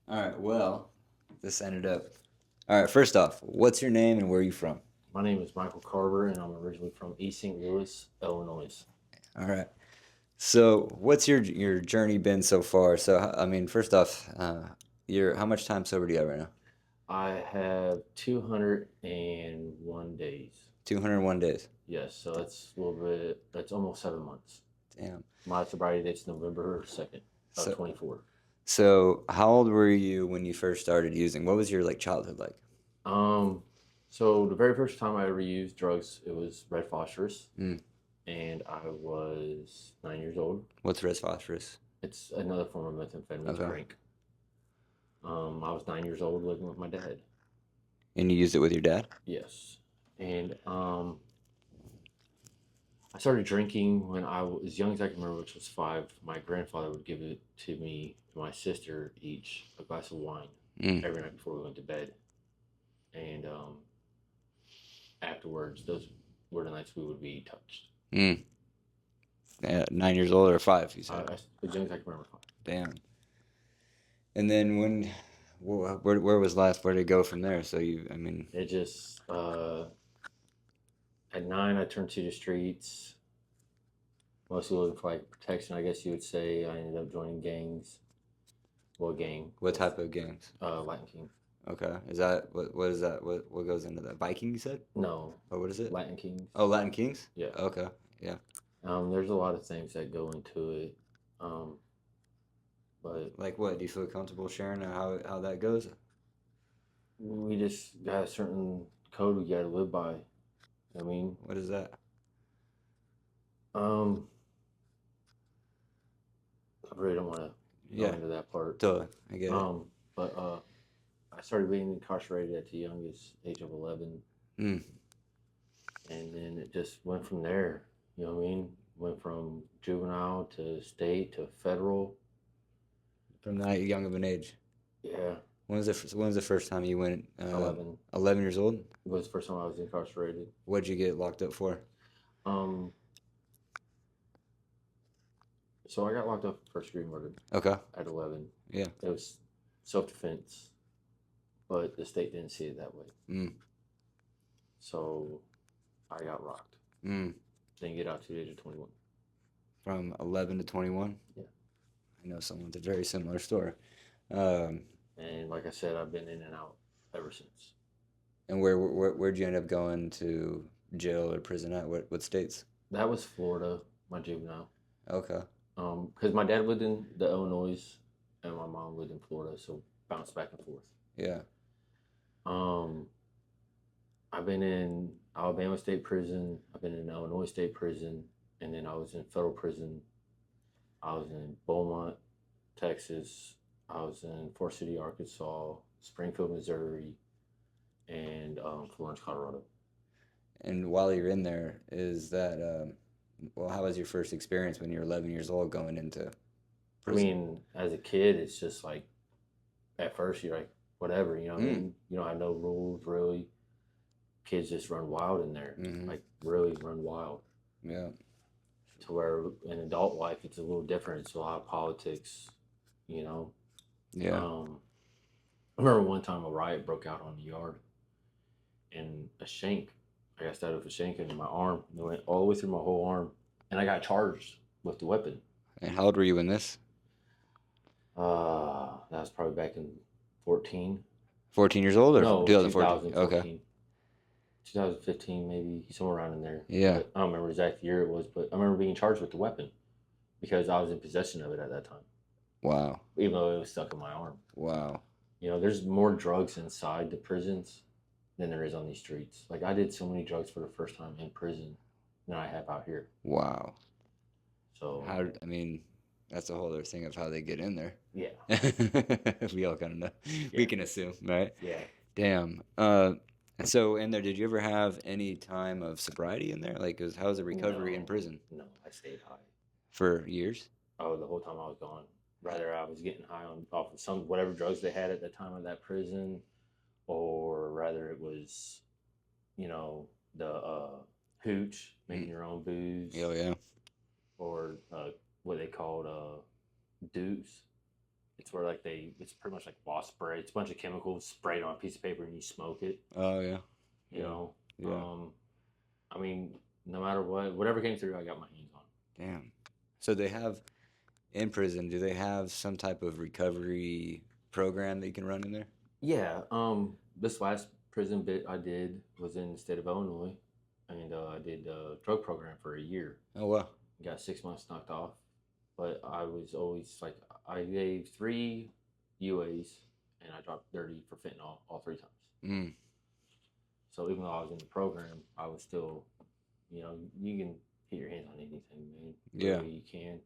All right. Well, this ended up. All right. First off, what's your name and where are you from? My name is Michael Carver, and I'm originally from East St. Louis, Illinois. All right. So, what's your journey been so far? So, I mean, first off, you're how much time sober do you have right now? I have 201 days. 201 days. Yes, so that's a little bit, that's almost 7 months. Damn. My sobriety date's November 2nd of So, 24. so how old were you when you first started using? What was your like childhood like? Um, so the very first time I ever used drugs, it was red phosphorus, Mm. and I was 9 years old. What's red phosphorus? It's another form of methamphetamine to Okay. drink. I was 9 years old living with my dad. And you used it with your dad? Yes. And I started drinking when I was as young as I can remember, which was 5. My grandfather would give it to me and my sister each a glass of wine Mm. every night before we went to bed. And afterwards, those were the nights we would be touched. Mm. Yeah, 9 years old or five? You said. As young as I can remember, 5. Damn. And then where was life? Where did it go from there? So you, I mean, It just at 9, I turned to the streets, mostly looking for like protection, I guess you would say. I ended up joining gangs. Well, gang, what type of gangs? Latin King. Okay, is that what is that? What goes into that? Viking, you said? No, Or what is it? Latin Kings. Oh, Latin Kings. Yeah. Okay, yeah. There's a lot of things that go into it. Um, but Like what? Do you feel comfortable sharing how that goes? we just got a certain code we got to live by. I mean, What is that? um, I really don't want to go Yeah, into that part. totally. I get it. But I started being incarcerated at the youngest age of 11, Mm. and then it just went from there. You know what I mean? Went from juvenile to state to federal. From that young of an age. Yeah, When was the first time you went? 11 11 years old. was the first time I was incarcerated. What'd you get locked up for? Um, So I got locked up for first degree murder Okay. at 11. Yeah. It was self defense, but the state didn't see it that way. Mm. So I got rocked. Mm. Didn't get out to the age of 21. From 11 to 21. Yeah. I know someone with a very similar story. Um, And like I said, I've been in and out ever since. and where'd you end up going to jail or prison at? What states? That was Florida, my juvenile. Okay. Because my dad lived in the Illinois and my mom lived in Florida, so bounced back and forth. Yeah. Um, I've been in Alabama State Prison. I've been in Illinois State Prison, and then I was in federal prison. I was in Beaumont, Texas. I was in Forest City, Arkansas, Springfield, Missouri, and Florence, Colorado. And while you're in there, is that well, how was your first experience when you were 11 years old going into I prison? mean, as a kid, it's just like at first you're like whatever, you know. What I Mm. mean, you don't have no rules really. Kids just run wild in there, Hmm. like really run wild. Yeah. To where in adult life it's a little different. It's a lot of politics, you know. Yeah. I remember one time a riot broke out on the yard, and a shank. I got stabbed with a shank in my arm. It went all the way through my whole arm, and I got charged with the weapon. And how old were you in this? That was probably back in 14. 14 years old or No, 2014? Okay. 2014. 2015, maybe somewhere around in there. Yeah. But I don't remember exact year it was, but I remember being charged with the weapon because I was in possession of it at that time, Wow. even though it was stuck in my arm. Wow. You know, there's more drugs inside the prisons than there is on these streets. Like I did so many drugs for the first time in prison than I have out here. Wow. So How, I mean, that's a whole other thing of how they get in there. yeah, We all kind of know. We Yeah. can assume, right? yeah. Damn. So in there, did you ever have any time of sobriety in there? Like, how was the recovery in No, prison no, I stayed high. for years? Oh, the whole time I was gone. Rather, I was getting high on off of some whatever drugs they had at the time of that prison, or rather it was, you know, the hooch, making your own booze, Oh yeah. or what they called dupes. It's where like it's pretty much like wasp spray. It's a bunch of chemicals sprayed on a piece of paper and you smoke it. Oh yeah, You yeah, know, yeah. I mean, no matter what, whatever came through, I got my hands on. Damn. So they have in prison. Do they have some type of recovery program that you can run in there? Yeah. This last prison bit I did was in the state of Illinois, and I did a drug program for a year. Oh wow. Got 6 months knocked off, but I was always like I gave 3 UAs and I dropped 30 for fentanyl all 3 times. Mm. So even though I was in the program, I was still, you can get your hands on anything, man. Yeah. Really, you can.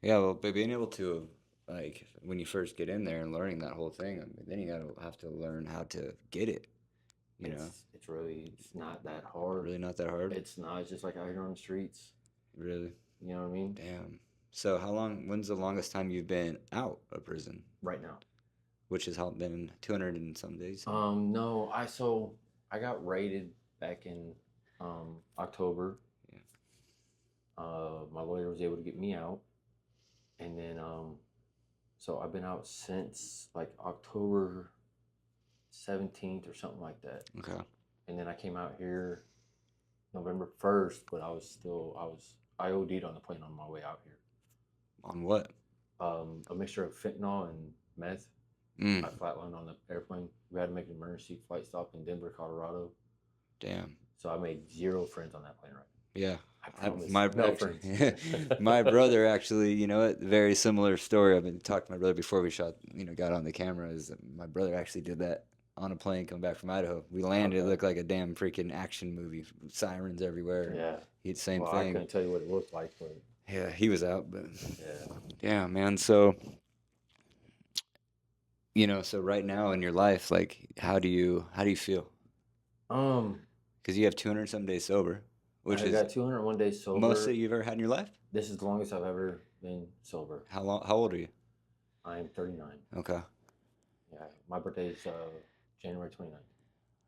Yeah. Well, but being able to like when you first get in there and learning that whole thing, I mean, then you gotta have to learn how to get it. You know, It's not that hard. really not that hard. It's not. It's just like out here on the streets. Really. You know what I mean? Damn. So how long? When's the longest time you've been out of prison? Right now. Which has been 200 and some days. No, I got raided back in October. Yeah. My lawyer was able to get me out, and then so I've been out since like October 17th or something like that. Okay. And then I came out here November 1st, but I OD'd on the plane on my way out here. On what? A mixture of fentanyl and meth. Mm. I flatlined on the airplane. We had to make an emergency flight stop in Denver, Colorado. Damn. So I made 0 friends on that plane ride. Yeah. I promise. My No friends. my brother actually, you know what? Very similar story. I've been talking to my brother before we got on the camera. Is that my brother actually did that on a plane coming back from Idaho. We landed, it looked like a damn freaking action movie, sirens everywhere. Yeah. He had the same Well, thing. I couldn't tell you what it looked like, but Yeah, he was out, but yeah. yeah, man. So so right now in your life, like, how do you feel? Um, Because you have 200 some days sober, which I is got 201 days sober. most that you've ever had in your life. This is the longest I've ever been sober. How long? How old are you? I am 39. Okay. Yeah, my birthday is January 29th.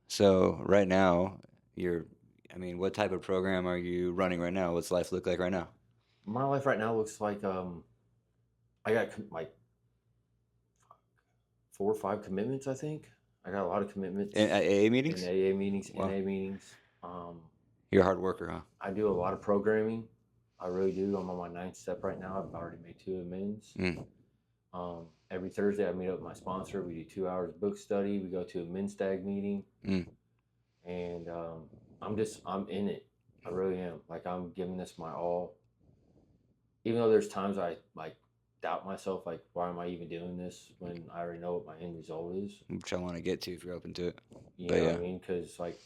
So right now, I mean, what type of program are you running right now? What's life look like right now? My life right now looks like I got like 4 or 5 commitments. I think I got a lot of commitments In AA in meetings? AA meetings, Wow. NA meetings. Um, You're a hard worker, huh? I do a lot of programming. I really do. I'm on my 9th step right now. I've already made 2 amends. Mm. Every Thursday, I meet up with my sponsor. We do 2 hours of book study. We go to a men's stag meeting, Mm. and I'm in it. I really am. Like I'm giving this my all. Even though there's times I like doubt myself, like why am I even doing this when I already know what my end result is? Which I want to get to if you're open to it. You But know yeah. what I mean? Because like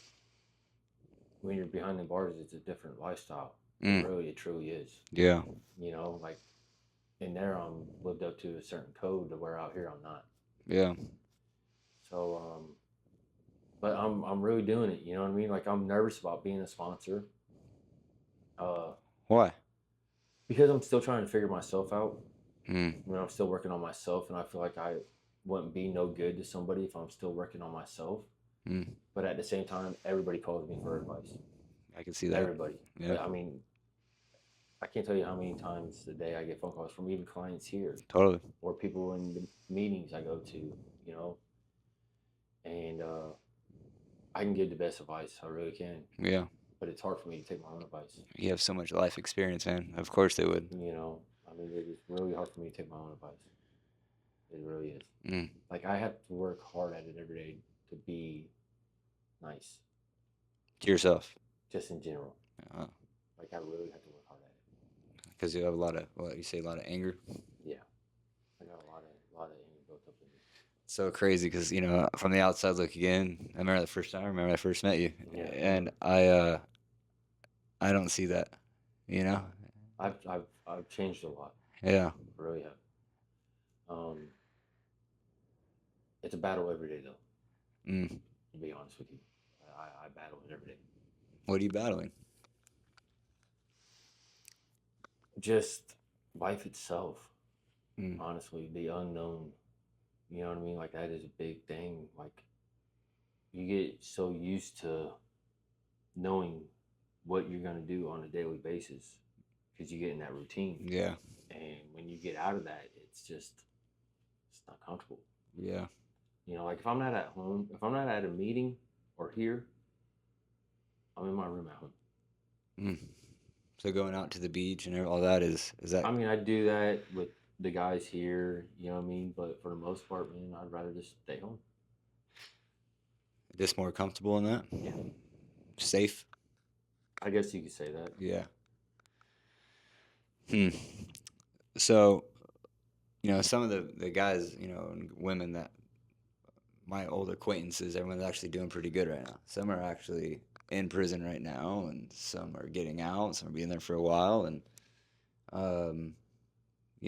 when you're behind the bars, it's a different lifestyle. Mm. Really, it truly is. Yeah. Like in there, I'm lived up to a certain code to where out here I'm not. Yeah. So, but I'm really doing it. You know what I mean? Like I'm nervous about being a sponsor. Why? Because I'm still trying to figure myself out. Mm. I'm still working on myself, and I feel like I wouldn't be no good to somebody if I'm still working on myself. Mm. But at the same time, everybody calls me for advice. I can see that. Everybody. Yeah. I mean, I can't tell you how many times a day I get phone calls from even clients here. Totally. Or people in the meetings I go to, and I can give the best advice. I really can. Yeah. But it's hard for me to take my own advice. You have so much life experience, man. Of course they would. I mean, it is really hard for me to take my own advice. It really is. Mm. Like, I have to work hard at it every day to be nice. To yourself. Just in general. Uh, Like, I really have to work hard at it. Because you have a lot of, a lot of anger. Yeah. I got a lot of anger built up in me. So crazy because, from the outside looking in, I remember I first met you. Yeah. And I don't see that, I've changed a lot. Yeah. I really have. It's a battle every day, though. Mm. To be honest with you, I battle it every day. What are you battling? Just life itself. Mm. Honestly, the unknown. You know what I mean? Like that is a big thing. Like you get so used to knowing what you're gonna do on a daily basis because you get in that routine. Yeah. And when you get out of that, it's just It's not comfortable. Yeah. You know, like if I'm not at home, if I'm not at a meeting or here, I'm in my room at home. Mm. So going out to the beach and all that is that I mean, I do that with the guys here, you know what I mean? But for the most part, man, I'd rather just stay home. just more comfortable in that? Yeah. Safe? I guess you could say that. Yeah. Hmm. So, some of the guys, and women that my old acquaintances, everyone's actually doing pretty good right now. Some are actually in prison right now, and some are getting out. Some are being there for a while, and um,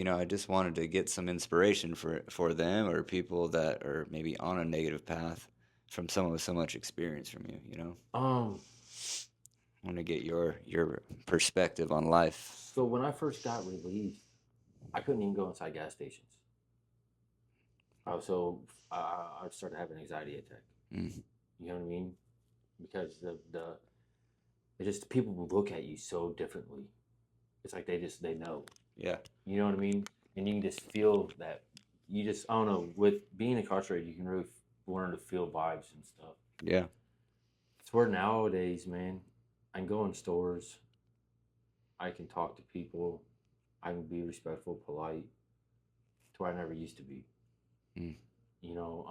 I just wanted to get some inspiration for them or people that are maybe on a negative path from someone with so much experience from you. Um, I want to get your perspective on life. so when I first got released, I couldn't even go inside gas stations. So I started having an anxiety attack. Mm, You know what I mean? Because the it just people will look at you so differently. It's like they know. yeah, You know what I mean? And you can just feel that. You just I don't know. With being incarcerated, you can really learn to feel vibes and stuff. yeah, It's where nowadays, man, I can go in stores. I can talk to people. I can be respectful, polite, to where I never used to be. mm, You know,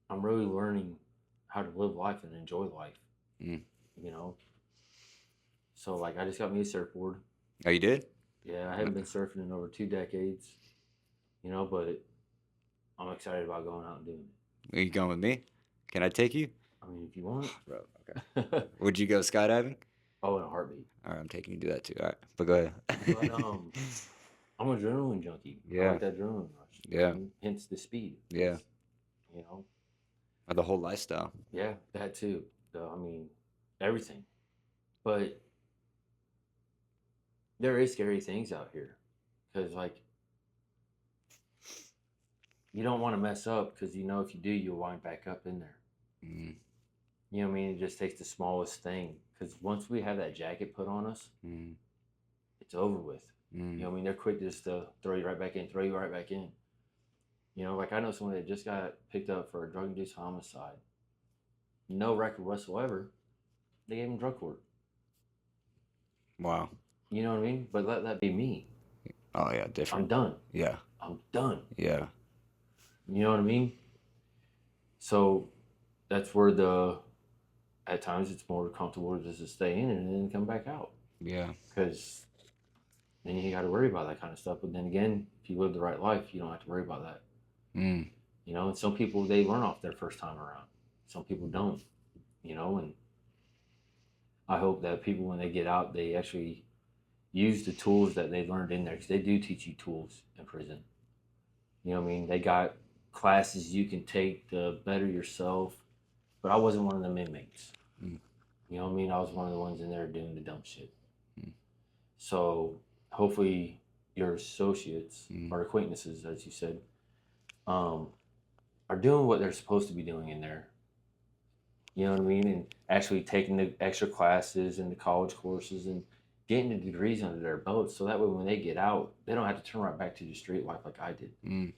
I'm really learning how to live life and enjoy life. mm. You know, so like I just got me a surfboard. Oh, you did? Yeah, I haven't been surfing in over 2 decades. You know, but I'm excited about going out and doing it. Are you going with me? Can I take you? I mean, if you want. Bro, okay. Would you go skydiving? Oh, in a heartbeat. All right, I'm taking you to that too. All right, but go ahead. But I'm an adrenaline junkie. I Yeah, like that adrenaline rush. yeah, Hence the speed. yeah. You know. The whole lifestyle. Yeah, that too. I mean, everything. But there is scary things out here, because like you don't want to mess up, because you know if you do, you'll wind back up in there. Mm, You know what I mean? It just takes the smallest thing. Because once we have that jacket put on us, mm, it's over with. mm. You know what I mean? They're quick just to throw you right back in, throw you right back in. You know, like I know someone that just got picked up for a drug-induced homicide. No record whatsoever. They gave him drug court. Wow. You know what I mean? But let that be me. Oh yeah, I'm different. done. Yeah, I'm done. yeah, You know what I mean? So that's where at times it's more comfortable just to stay in and then come back out. yeah. Because then you got to worry about that kind of stuff. But then again, if you live the right life, you don't have to worry about that. Mm, You know, and some people, they learn off their first time around. Some people don't, you know, and I hope that people, when they get out, they actually use the tools that they learned in there, because they do teach you tools in prison. You know what I mean? They got classes you can take to better yourself, but I wasn't one of them inmates. mm, You know what I mean? I was one of the ones in there doing the dumb shit. mm, So hopefully your associates mm. or acquaintances, as you said, um, are doing what they're supposed to be doing in there. You know what I mean? And actually taking the extra classes and the college courses and getting the degrees under their belts, so that way when they get out, they don't have to turn right back to the street life like I did. Mm.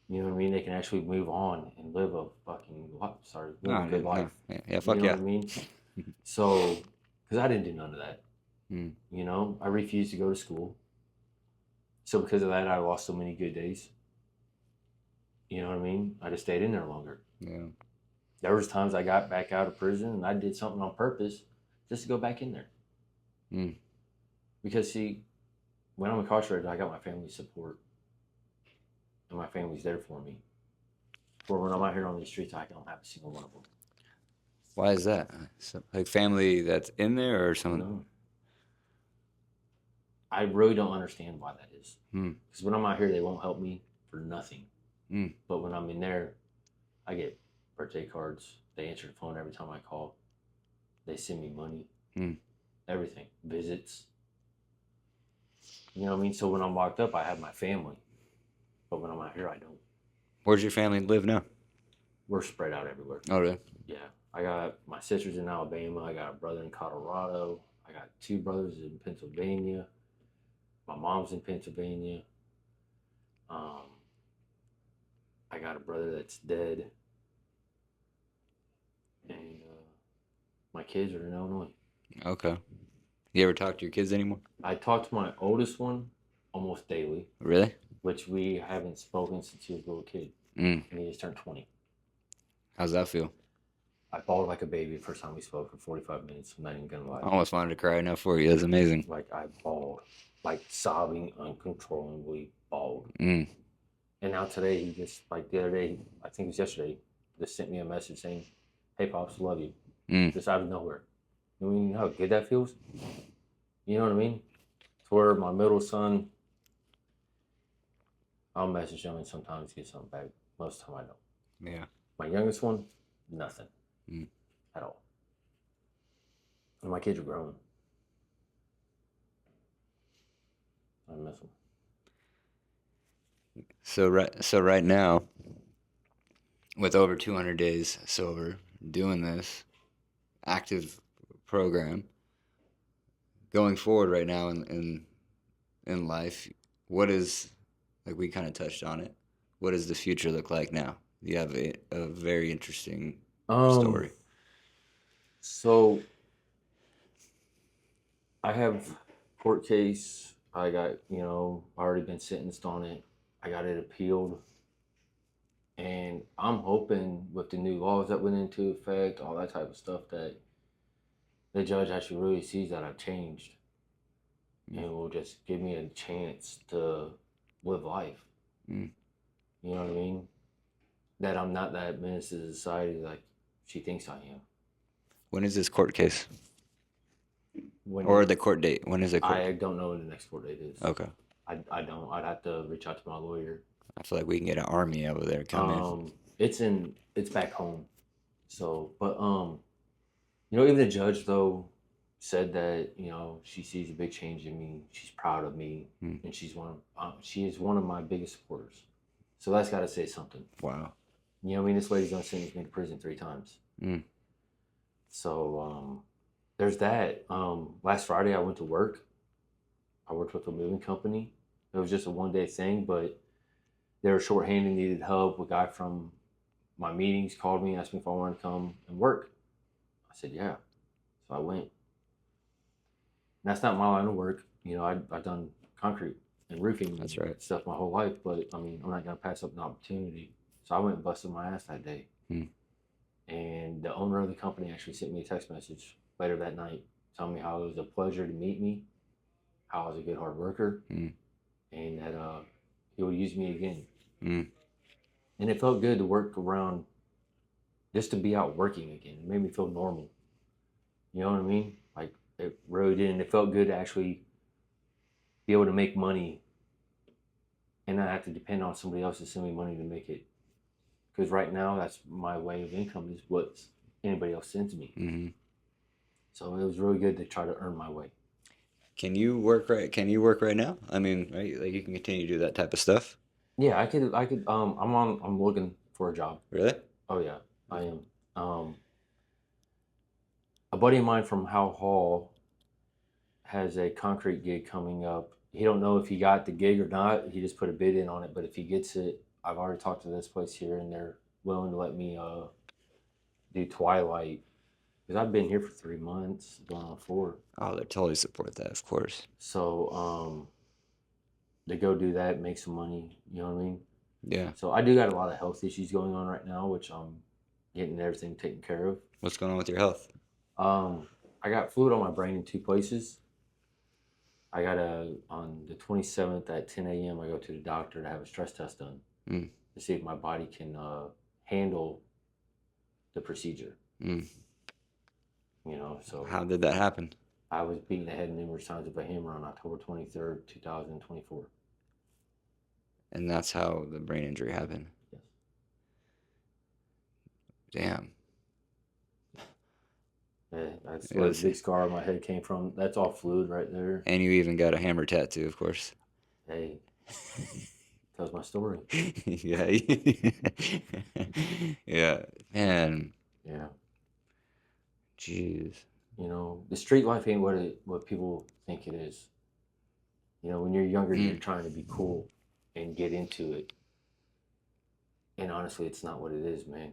You know what I mean? They can actually move on and live a No, good life. no. Yeah, You fuck know yeah. what I mean? So, because I didn't do none of that. Mm, You know, I refused to go to school. So because of that, I lost so many good days. You know what I mean? I just stayed in there longer. yeah. There was times I got back out of prison and I did something on purpose just to go back in there. Mm. Because see, when I'm incarcerated, I got my family's support, and my family's there for me. For when I'm out here on the streets, I don't have a single one of them. Why is that? So, like family that's in there or someone? No, I really don't understand why that is. Mm, Because when I'm out here, they won't help me for nothing. mm, But when I'm in there, I get birthday cards. They answer the phone every time I call. They send me money. mm. Everything. Visits. You know what I mean? So when I'm locked up, I have my family. But when I'm out here, I don't. Where's your family live now? We're spread out everywhere. Oh, really? Yeah. I got my sisters in Alabama. I got a brother in Colorado. I got 2 brothers in Pennsylvania. My mom's in Pennsylvania. Um, I got a brother that's dead, and my kids are in Illinois. Okay. You ever talk to your kids anymore? I talk to my oldest one almost daily, Really? which we haven't spoken since he was a little kid, Mm. and he just turned 20. How's that feel? I bawled like a baby the first time we spoke for 45 minutes. I'm not even gonna lie. I almost wanted to cry now for you. That's amazing. Like I bawled, like sobbing uncontrollably bawled. Mm. And now today, he just like the other day, I think it was yesterday, just sent me a message saying, "Hey, pops, love you," Mm. just out of nowhere. You know, how good that feels. You know what I mean? To where my middle son, I'll message him and sometimes get something back. Most of the time, I don't. Yeah. My youngest one, nothing Mm. at all. And my kids are grown. I miss them. So right now, with over 200 days sober, doing this active program, going forward right now in life, what is, like we kind of touched on it, what does the future look like now? You have a very interesting story. So I have court case. I got, already been sentenced on it. I got it appealed. And I'm hoping with the new laws that went into effect, all that type of stuff, that the judge actually really sees that I've changed and will just give me a chance to live life. Mm. You know what I mean? That I'm not that menace to society like she thinks I am. When is this court case? When Or the court date? When is the court I date? don't know when the next court date is. Okay. I don't. I'd have to reach out to my lawyer. I feel like we can get an army over there come in. It's back home. So, but even the judge though said that she sees a big change in me. She's proud of me, and she is one of my biggest supporters. So that's got to say something. Wow. You know what I mean? This lady's gonna send me to prison 3 times. Mm. So there's that. Last Friday I went to work. I worked with a moving company. It was just a 1-day thing, but they were shorthanded, needed help. A guy from my meetings called me, asked me if I wanted to come and work. I said, yeah. So I went. And that's not my line of work. I've done concrete and roofing That's right. stuff my whole life, but I mean, I'm not going to pass up an opportunity. So I went and busted my ass that day. Mm. And the owner of the company actually sent me a text message later that night telling me how it was a pleasure to meet me, how I was a good hard worker, and that he will use me again. Mm. And it felt good to work around, just to be out working again. It made me feel normal. You know what I mean? Like, it really did. And it felt good to actually be able to make money and not have to depend on somebody else to send me money to make it. Because right now, that's my way of income, is what anybody else sends me. Mm-hmm. So it was really good to try to earn my way. Can you work right now? I mean, right? Like you can continue to do that type of stuff? Yeah, I could. I'm looking for a job. Really? Oh yeah, I am. A buddy of mine from Howe Hall has a concrete gig coming up. He don't know if he got the gig or not. He just put a bid in on it. But if he gets it, I've already talked to this place here, and they're willing to let me do twilight, because I've been here for 3 months, going on 4. Oh, they totally support that, of course. So they go do that, make some money. You know what I mean? Yeah. So I do got a lot of health issues going on right now, which I'm getting everything taken care of. What's going on with your health? I got fluid on my brain in 2 places. I got on the 27th at 10 a.m. I go to the doctor to have a stress test done to see if my body can handle the procedure. So how did that happen? I was beaten the head numerous times with a hammer on October 23rd, 2024. And that's how the brain injury happened? Yes. Damn. Yeah, that's where the big scar on my head came from. That's all fluid right there. And you even got a hammer tattoo, of course. Hey, tells my story. Yeah. Yeah. Man. Yeah. Jeez. The street life ain't what people think it is. When you're younger, you're trying to be cool, and get into it. And honestly, it's not what it is, man.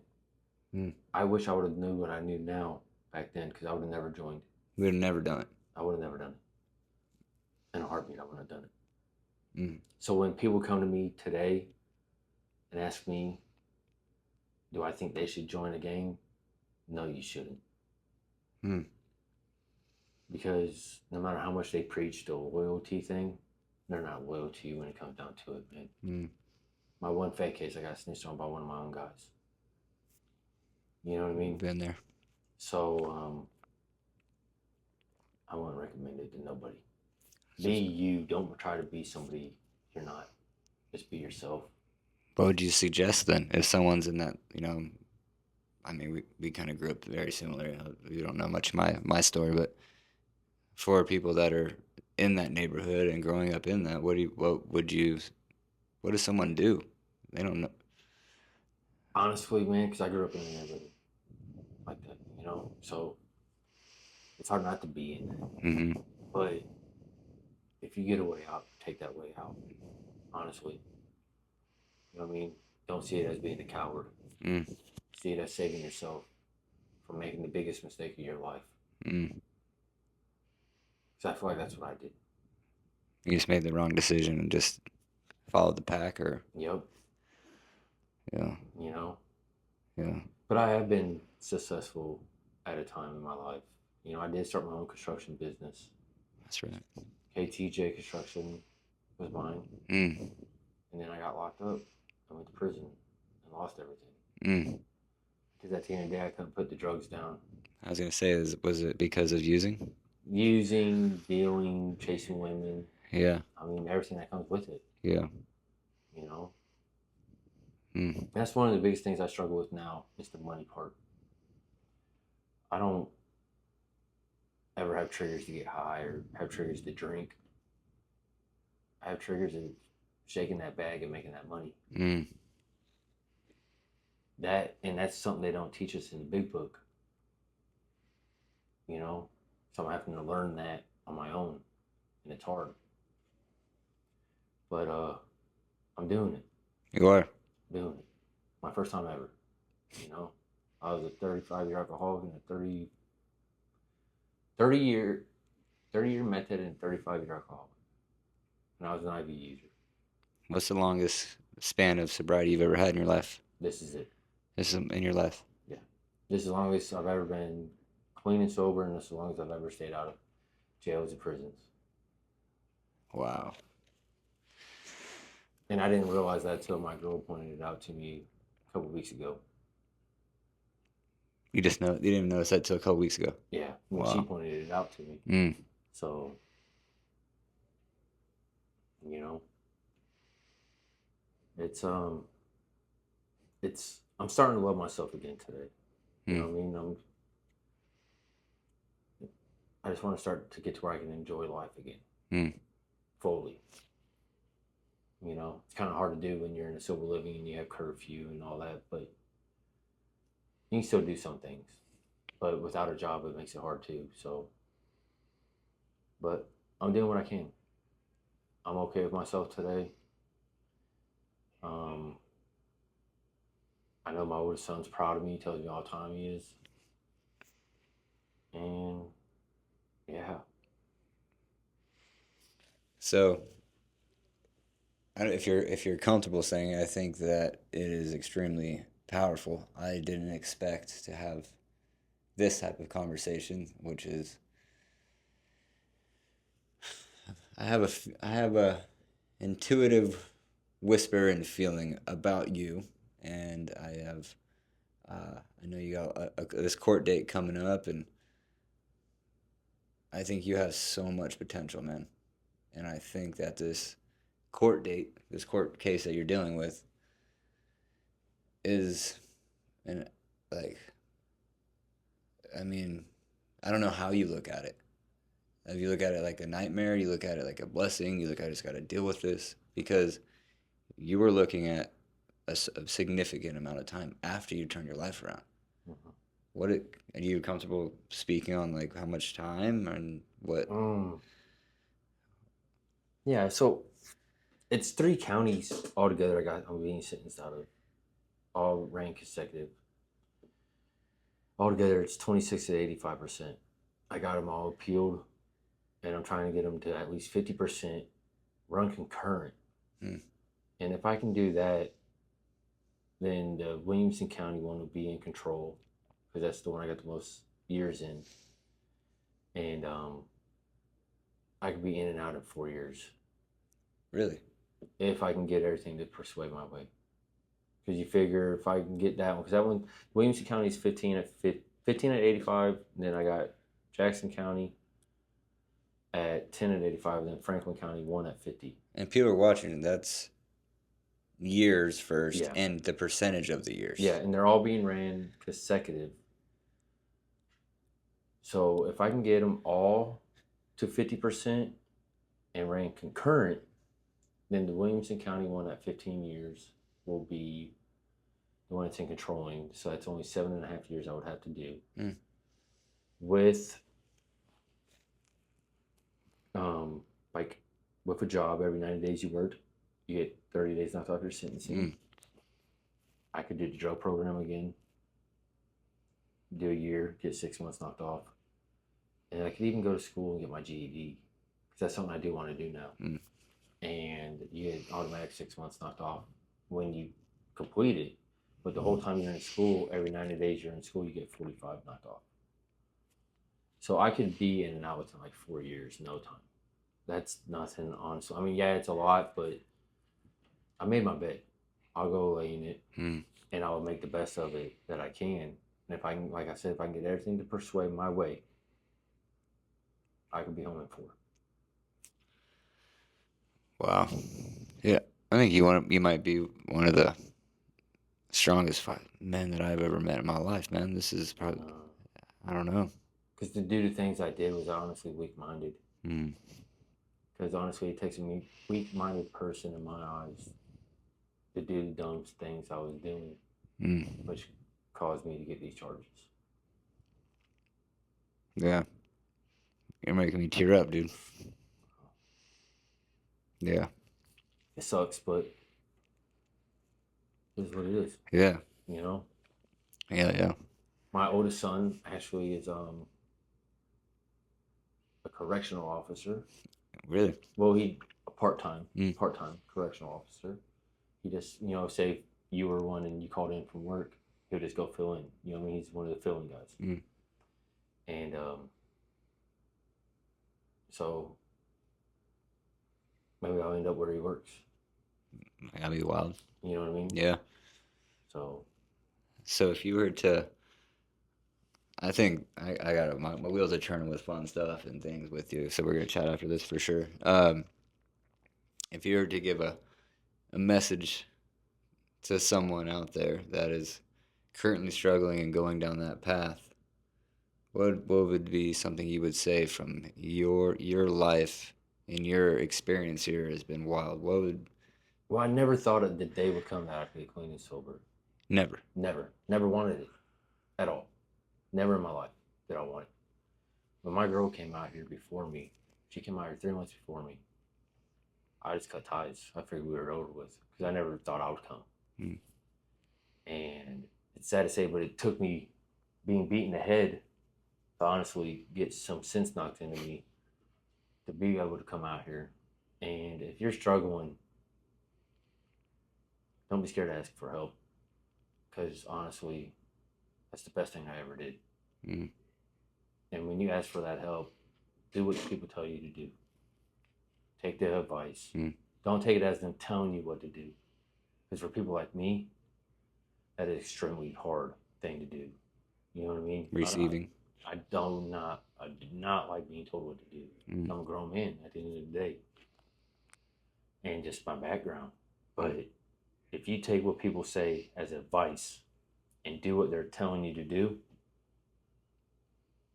Mm. I wish I would have knew what I knew now back then, because I would have never joined. We would have never done it. I would have never done it. In a heartbeat, I wouldn't have done it. Mm. So when people come to me today and ask me, do I think they should join a gang? No, you shouldn't. Mm. Because no matter how much they preach the loyalty thing, they're not loyal to you when it comes down to it, man. Mm. My one fake case, I got snitched on by one of my own guys. You know what I mean? Been there. So I wouldn't recommend it to nobody. Be you. Don't try to be somebody you're not. Just be yourself. What would you suggest then if someone's in that, I mean, we kind of grew up very similar. You don't know much of my story, but for people that are in that neighborhood and growing up in that, what does someone do? They don't know. Honestly, man, because I grew up in a neighborhood like that, so it's hard not to be in that. Mm-hmm. But if you get a way out, take that way out. Honestly, you know what I mean? Don't see it as being a coward. Mm. See it as saving yourself from making the biggest mistake of your life. Mm. Because I feel like that's what I did. You just made the wrong decision and just followed the pack, or Yep. yeah, yeah. But I have been successful at a time in my life. I did start my own construction business. That's right. KTJ Construction was mine. Mm. And then I got locked up. I went to prison and lost everything. Mm. Because at the end of the day, I couldn't put the drugs down. I was gonna say, was it because of using? Using, dealing, chasing women. Yeah. I mean, everything that comes with it. Yeah. And that's one of the biggest things I struggle with now is the money part. I don't ever have triggers to get high or have triggers to drink. I have triggers of shaking that bag and making that money. Mm. That's something they don't teach us in the big book. So I'm having to learn that on my own, and it's hard. But I'm doing it. You are doing it. My first time ever. I was a 35-year alcoholic and a 30-year method and 35-year alcoholic. And I was an IV user. What's the longest span of sobriety you've ever had in your life? This is it. This is in your life? Yeah. This is the longest I've ever been clean and sober, and this is the longest I've ever stayed out of jails and prisons. Wow. And I didn't realize that until my girl pointed it out to me a couple weeks ago. You didn't even notice that till a couple weeks ago? Yeah, when she pointed it out to me. Mm. So, I'm starting to love myself again today. You know what I mean? I just want to start to get to where I can enjoy life again. Fully. It's kind of hard to do when you're in a sober living and you have curfew and all that, but you can still do some things. But without a job, it makes it hard too. So, but I'm doing what I can. I'm okay with myself today. I know my oldest son's proud of me. He tells me all the time he is. And yeah. So, if you're comfortable saying it, I think that it is extremely powerful. I didn't expect to have this type of conversation, which is I have a intuitive whisper and feeling about you, and I know you got this court date coming up, and I think you have so much potential, man. And I think that this court case that you're dealing with is, and like, I mean, I don't know how you look at it. If you look at it like a nightmare, you look at it like a blessing, you look at it, I just got to deal with this, because you were looking at a significant amount of time after you turned your life around. Mm-hmm. Are you comfortable speaking on, like, how much time and what? Yeah, so It's 3 counties altogether. I'm being sentenced out of, all ran consecutive. Altogether, it's 26 to 85%. I got them all appealed, and I'm trying to get them to at least 50% run concurrent. Hmm. And if I can do that, then the Williamson County one will be in control, because that's the one I got the most years in. And I could be in and out in 4 years. Really? If I can get everything to persuade my way. Because you figure if I can get that one, because that one, Williamson County is 15 at 85, and then I got Jackson County at 10 at 85, and then Franklin County 1 at 50. And people are watching. That's years first, Yeah. and the percentage of the years. Yeah, and they're all being ran consecutive. So if I can get them all to 50% and ran concurrent, then the Williamson County one at 15 years will be the one that's in controlling. So that's only 7.5 years I would have to do. With like with a job, every 90 days you worked, you get 30 days knocked off your sentencing. I could do the drug program again, do a year, get 6 months knocked off. And I could even go to school and get my GED, because that's something I do want to do now. And you get automatic 6 months knocked off when you complete it. But the whole time you're in school, every 90 days you're in school, you get 45 knocked off. So I could be in and out within like 4 years, no time. That's nothing, honestly. I mean, yeah, it's a lot, but I made my bet. I'll go lay in it, and I'll make the best of it that I can. And if I can, like I said, if I can get everything to persuade my way, I could be home in 4. Wow. Yeah, I think you might be one of the strongest men that I've ever met in my life, man. This is probably, I don't know. Because to do the things I did was honestly weak-minded. Because honestly, it takes a weak-minded person in my eyes to do the dumb things I was doing, which caused me to get these charges. Yeah. You're making me tear up, dude. Yeah. It sucks, but it is what it is. Yeah. You know? Yeah. My oldest son actually is a correctional officer. Really? Well, he a part-time correctional officer. He just, say you were one and you called in from work, he'll just go fill in. You know what I mean? He's one of the fill-in guys. And so maybe I'll end up where he works. That'd be wild. You know what I mean? Yeah. So if you were to, I think I got my wheels are turning with fun stuff and things with you. So we're gonna chat after this for sure. If you were to give a message to someone out there that is currently struggling and going down that path, what would be something you would say from your life and your experience here has been wild? Well, I never thought the day would come that I could get clean and sober. Never wanted it at all. Never in my life did I want it. When my girl came out here before me, she came out here 3 months before me, I just cut ties. I figured we were over with, because I never thought I would come. And it's sad to say, but it took me being beaten in the head to honestly get some sense knocked into me to be able to come out here. And if you're struggling, don't be scared to ask for help, because honestly, that's the best thing I ever did. And when you ask for that help, do what people tell you to do. Take their advice. Don't take it as them telling you what to do, because for people like me, that is an extremely hard thing to do. You know what I mean? Receiving. I do not like being told what to do. I'm a grown man at the end of the day, and just my background. But if you take what people say as advice and do what they're telling you to do,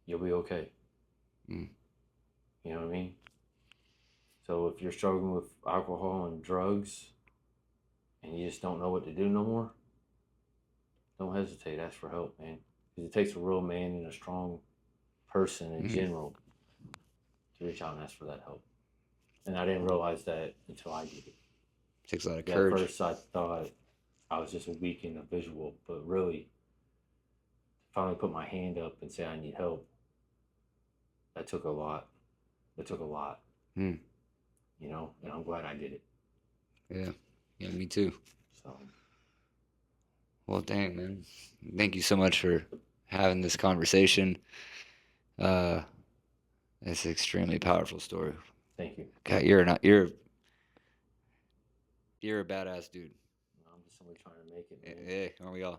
you'll be okay. You know what I mean? So if you're struggling with alcohol and drugs and you just don't know what to do no more, don't hesitate. Ask for help, man. Because it takes a real man and a strong person in general to reach out and ask for that help. And I didn't realize that until I did it. Takes a lot of At courage. first, I thought I was just weak in the visual, but really, finally put my hand up and say I need help. That took a lot. It took a lot, Hmm. you know, and I'm glad I did it. Yeah. Yeah, me too. So, Well, dang, man. Thank you so much for having this conversation. Uh, it's an extremely powerful story. thank you. God, you're a badass dude. I'm just somebody trying to make it, man. Hey, aren't we all?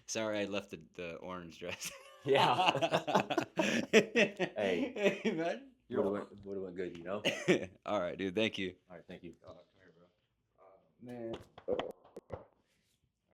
Sorry, I left the orange dress. Yeah. Hey, man. Would have went good, you know. All right, dude. Thank you. All right, thank you. Oh, come here, bro. Man.